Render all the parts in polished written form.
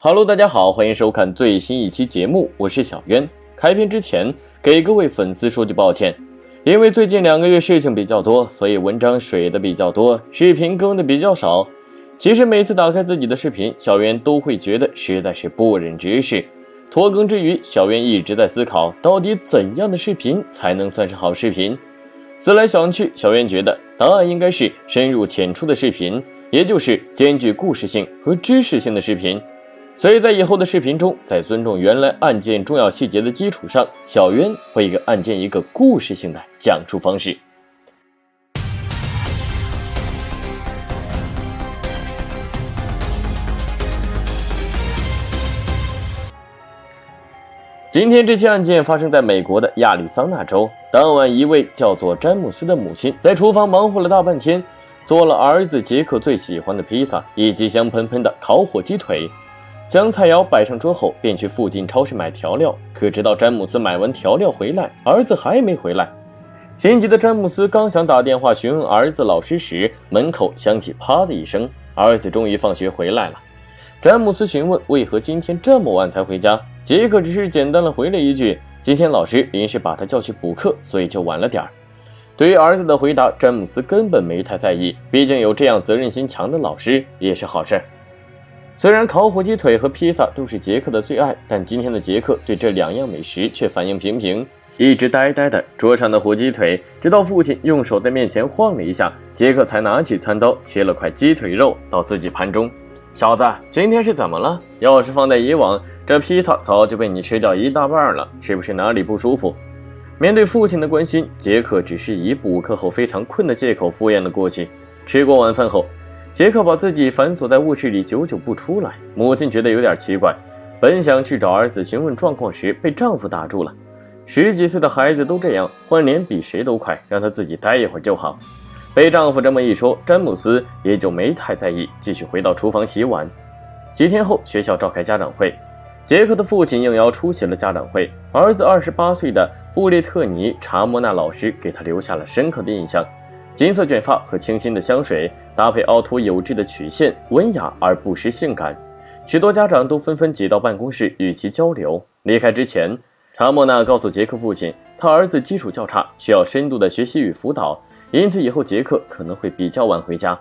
Hello， 大家好，欢迎收看最新一期节目，我是小渊。开篇之前，给各位粉丝说句抱歉，因为最近2个月事情比较多，所以文章水的比较多，视频更的比较少。其实每次打开自己的视频，小渊都会觉得实在是不忍直视。拖更之余，小渊一直在思考，到底怎样的视频才能算是好视频？思来想去，小渊觉得答案应该是深入浅出的视频，也就是兼具故事性和知识性的视频。所以在以后的视频中，在尊重原来案件重要细节的基础上，小渊会给案件一个故事性的讲述方式。今天这起案件发生在美国的亚利桑那州。当晚，一位叫做詹姆斯的母亲在厨房忙活了大半天，做了儿子杰克最喜欢的披萨以及香喷喷的烤火鸡腿。将菜肴摆上桌后，便去附近超市买调料。可直到詹姆斯买完调料回来，儿子还没回来。心急的詹姆斯刚想打电话询问儿子老师时，门口响起啪的一声，儿子终于放学回来了。詹姆斯询问为何今天这么晚才回家，杰克只是简单的回了一句，今天老师临时把他叫去补课，所以就晚了点儿。对于儿子的回答，詹姆斯根本没太在意，毕竟有这样责任心强的老师也是好事。虽然烤火鸡腿和披萨都是杰克的最爱，但今天的杰克对这2样美食却反应平平，一直呆呆的桌上的火鸡腿，直到父亲用手在面前晃了一下，杰克才拿起餐刀切了块鸡腿肉到自己盘中。小子，今天是怎么了？要是放在以往，这披萨早就被你吃掉一大半了，是不是哪里不舒服？面对父亲的关心，杰克只是以补课后非常困的借口敷衍了过去。吃过晚饭后，杰克把自己反锁在卧室里，久久不出来。母亲觉得有点奇怪，本想去找儿子询问状况时，被丈夫打住了。10几岁的孩子都这样，换脸比谁都快，让他自己待一会儿就好。被丈夫这么一说，詹姆斯也就没太在意，继续回到厨房洗碗。几天后，学校召开家长会，杰克的父亲应邀出席了家长会。儿子28岁的布列特尼·查莫纳老师给他留下了深刻的印象。金色卷发和清新的香水搭配凹凸有致的曲线，文雅而不失性感。许多家长都纷纷挤到办公室与其交流。离开之前，查莫纳告诉杰克父亲，他儿子基础较差，需要深度的学习与辅导，因此以后杰克可能会比较晚回家。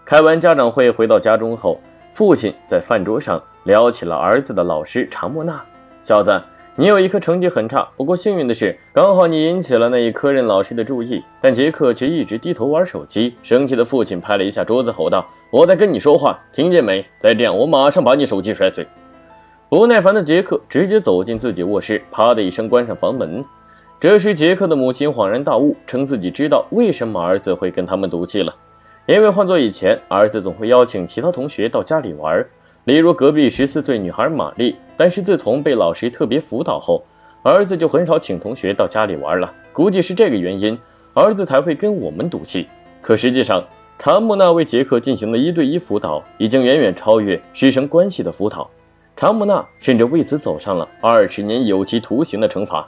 开完家长会回到家中后，父亲在饭桌上聊起了儿子的老师查莫纳。小子，你有一科成绩很差，不过幸运的是，刚好你引起了那一科任老师的注意。但杰克却一直低头玩手机。生气的父亲拍了一下桌子，吼道：“我在跟你说话，听见没？再这样，我马上把你手机摔碎！”不耐烦的杰克直接走进自己卧室，啪的一声关上房门。这时，杰克的母亲恍然大悟，称自己知道为什么儿子会跟他们赌气了。因为换作以前，儿子总会邀请其他同学到家里玩，例如隔壁14岁女孩玛丽。但是自从被老师特别辅导后，儿子就很少请同学到家里玩了。估计是这个原因，儿子才会跟我们赌气。可实际上，查莫纳为杰克进行的1对1辅导已经远远超越师生关系的辅导。查莫纳甚至为此走上了20年有期徒刑的惩罚。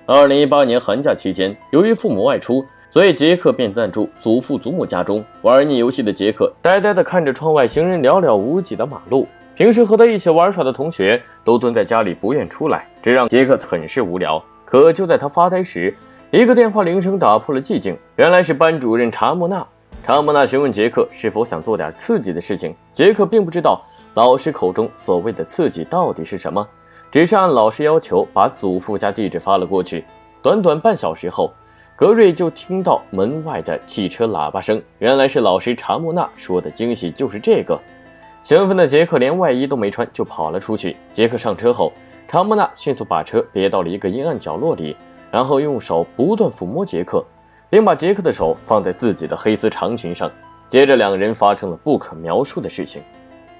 2018年寒假期间，由于父母外出，所以杰克便暂住祖父祖母家中。玩腻游戏的杰克呆呆地看着窗外行人寥寥无几的马路。平时和他一起玩耍的同学都蹲在家里不愿出来，这让杰克很是无聊。可就在他发呆时，一个电话铃声打破了寂静，原来是班主任查莫纳。查莫纳询问杰克是否想做点刺激的事情。杰克并不知道老师口中所谓的刺激到底是什么，只是按老师要求把祖父家地址发了过去。短短半小时后，格瑞就听到门外的汽车喇叭声，原来是老师查莫纳说的惊喜就是这个。兴奋的杰克连外衣都没穿就跑了出去。杰克上车后，查莫纳迅速把车别到了一个阴暗角落里，然后用手不断抚摸杰克，并把杰克的手放在自己的黑丝长裙上。接着2人发生了不可描述的事情。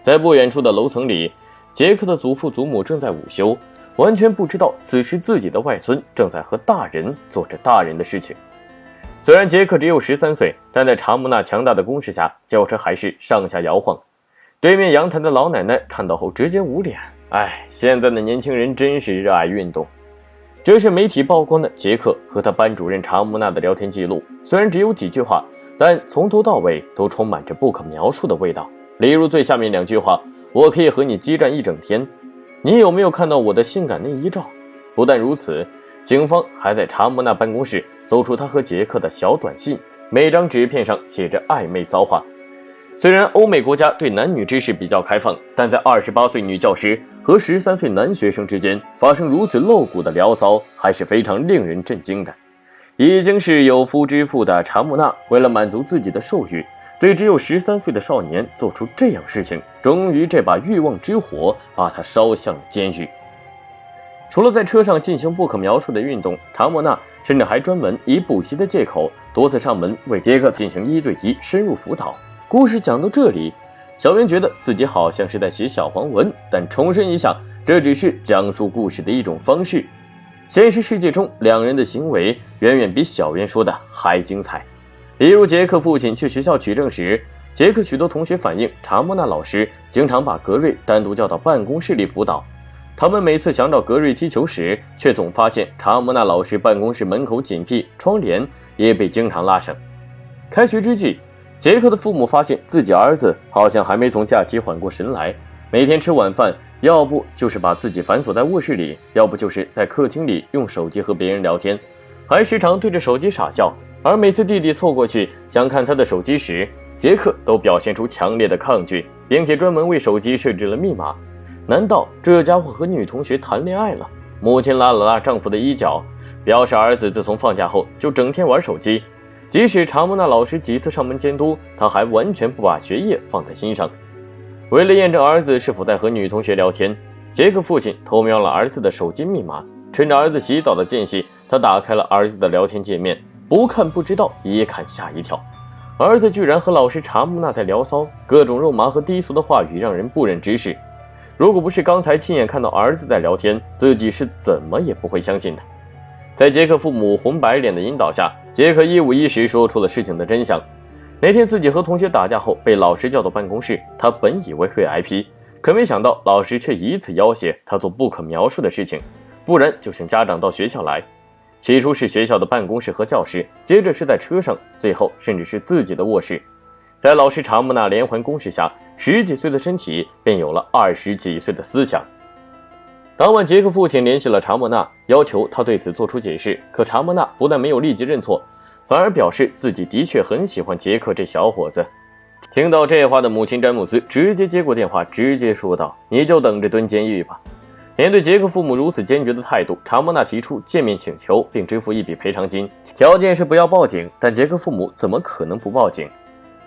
在不远处的楼层里，杰克的祖父祖母正在午休，完全不知道此时自己的外孙正在和大人做着大人的事情。虽然杰克只有13岁，但在查莫纳强大的攻势下，轿车还是上下摇晃。对面阳台的老奶奶看到后直接捂脸，现在的年轻人真是热爱运动。这是媒体曝光的杰克和他班主任查莫纳的聊天记录，虽然只有几句话，但从头到尾都充满着不可描述的味道。例如最下面2句话，我可以和你激战一整天。你有没有看到我的性感内衣照？不但如此，警方还在查莫纳办公室搜出他和杰克的小短信，每张纸片上写着暧昧骚话。虽然欧美国家对男女之事比较开放，但在28岁女教师和13岁男学生之间发生如此露骨的聊骚，还是非常令人震惊的。已经是有夫之妇的查莫纳，为了满足自己的兽欲，对只有13岁的少年做出这样事情，终于这把欲望之火把他烧向了监狱。除了在车上进行不可描述的运动，查莫纳甚至还专门以补习的借口多次上门为杰克进行1对1深入辅导。故事讲到这里，小袁觉得自己好像是在写小黄文，但重申一下，这只是讲述故事的一种方式。现实世界中，两人的行为远远比小袁说的还精彩。例如，杰克父亲去学校取证时，杰克许多同学反映，查莫纳老师经常把格瑞单独叫到办公室里辅导。他们每次想找格瑞踢球时，却总发现查莫纳老师办公室门口紧闭，窗帘也被经常拉上。开学之际，杰克的父母发现自己儿子好像还没从假期缓过神来，每天吃晚饭，要不就是把自己反锁在卧室里，要不就是在客厅里用手机和别人聊天，还时常对着手机傻笑。而每次弟弟凑过去想看他的手机时，杰克都表现出强烈的抗拒，并且专门为手机设置了密码。难道这家伙和女同学谈恋爱了？母亲拉了拉丈夫的衣角，表示儿子自从放假后就整天玩手机，即使查莫纳老师几次上门监督，他还完全不把学业放在心上。为了验证儿子是否在和女同学聊天，杰克父亲偷瞄了儿子的手机密码，趁着儿子洗澡的间隙，他打开了儿子的聊天界面，不看不知道，一看吓一跳。儿子居然和老师查莫纳在聊骚，各种肉麻和低俗的话语让人不忍直视。如果不是刚才亲眼看到儿子在聊天，自己是怎么也不会相信的。在杰克父母红白脸的引导下，杰克一五一十说出了事情的真相。那天自己和同学打架后被老师叫到办公室，他本以为会挨批，可没想到老师却以此要挟他做不可描述的事情，不然就请家长到学校来。起初是学校的办公室和教室，接着是在车上，最后甚至是自己的卧室。在老师查莫纳连环攻势下，10几岁的身体便有了20几岁的思想。当晚，杰克父亲联系了查莫纳，要求他对此做出解释，可查莫纳不但没有立即认错，反而表示自己的确很喜欢杰克这小伙子。听到这话的母亲詹姆斯直接接过电话，直接说道：“你就等着蹲监狱吧。”面对杰克父母如此坚决的态度，查莫纳提出见面请求，并支付一笔赔偿金，条件是不要报警。但杰克父母怎么可能不报警？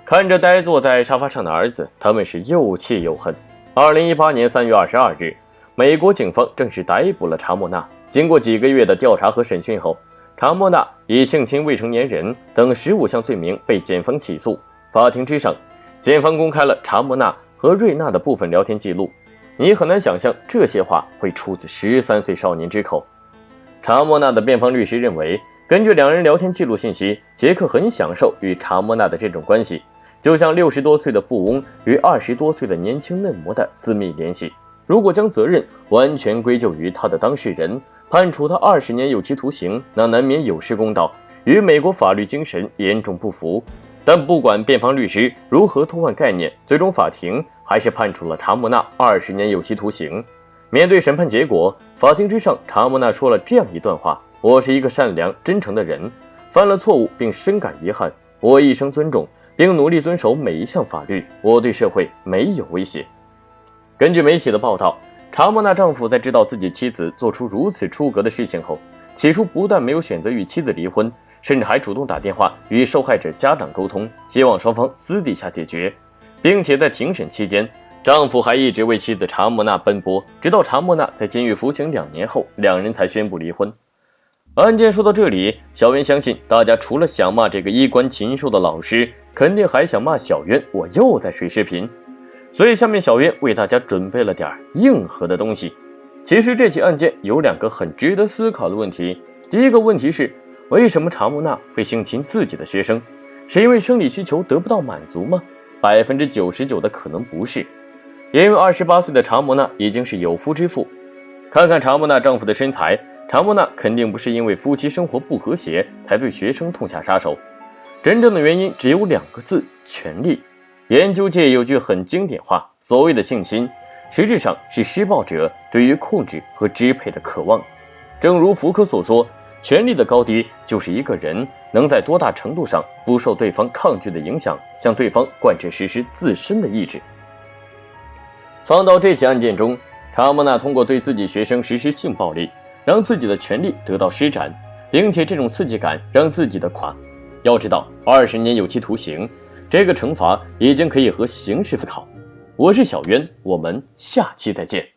看着呆坐在沙发上的儿子，他们是又气又恨。2018年3月22日，美国警方正式逮捕了查莫纳。经过几个月的调查和审讯后，查莫纳以性侵未成年人等15项罪名被检方起诉。法庭之上，检方公开了查莫纳和瑞娜的部分聊天记录。你很难想象这些话会出自13岁少年之口。查莫纳的辩方律师认为，根据两人聊天记录信息，杰克很享受与查莫纳的这种关系，就像60多岁的富翁与20多岁的年轻嫩模的私密联系。如果将责任完全归咎于他的当事人，判处他20年有期徒刑，那难免有失公道，与美国法律精神严重不符。但不管辩方律师如何偷换概念，最终法庭还是判处了查莫纳20年有期徒刑。面对审判结果，法庭之上，查莫纳说了这样一段话：“我是一个善良真诚的人，犯了错误并深感遗憾。我一生尊重并努力遵守每一项法律，我对社会没有威胁。”根据媒体的报道，查莫纳丈夫在知道自己妻子做出如此出格的事情后，起初不但没有选择与妻子离婚，甚至还主动打电话与受害者家长沟通，希望双方私底下解决，并且在庭审期间，丈夫还一直为妻子查莫纳奔波，直到查莫纳在监狱服刑2年后，两人才宣布离婚。案件说到这里，小渊相信大家除了想骂这个衣冠禽兽的老师，肯定还想骂小渊我又在水视频。所以下面小渊为大家准备了点硬核的东西。其实这起案件有2个很值得思考的问题。第一个问题是，为什么查莫纳会性侵自己的学生？是因为生理需求得不到满足吗？99%的可能不是。因为28岁的查莫纳已经是有夫之妇。看看查莫纳丈夫的身材，查莫纳肯定不是因为夫妻生活不和谐才对学生痛下杀手。真正的原因只有2个字：权力。研究界有句很经典话，所谓的性侵，实质上是施暴者对于控制和支配的渴望。正如福柯所说，权力的高低就是一个人能在多大程度上不受对方抗拒的影响，向对方贯彻实施自身的意志。放到这起案件中，查莫纳通过对自己学生实施性暴力，让自己的权力得到施展，并且这种刺激感让自己的要知道20年有期徒刑，这个惩罚已经可以和刑事思考。我是小渊，我们下期再见。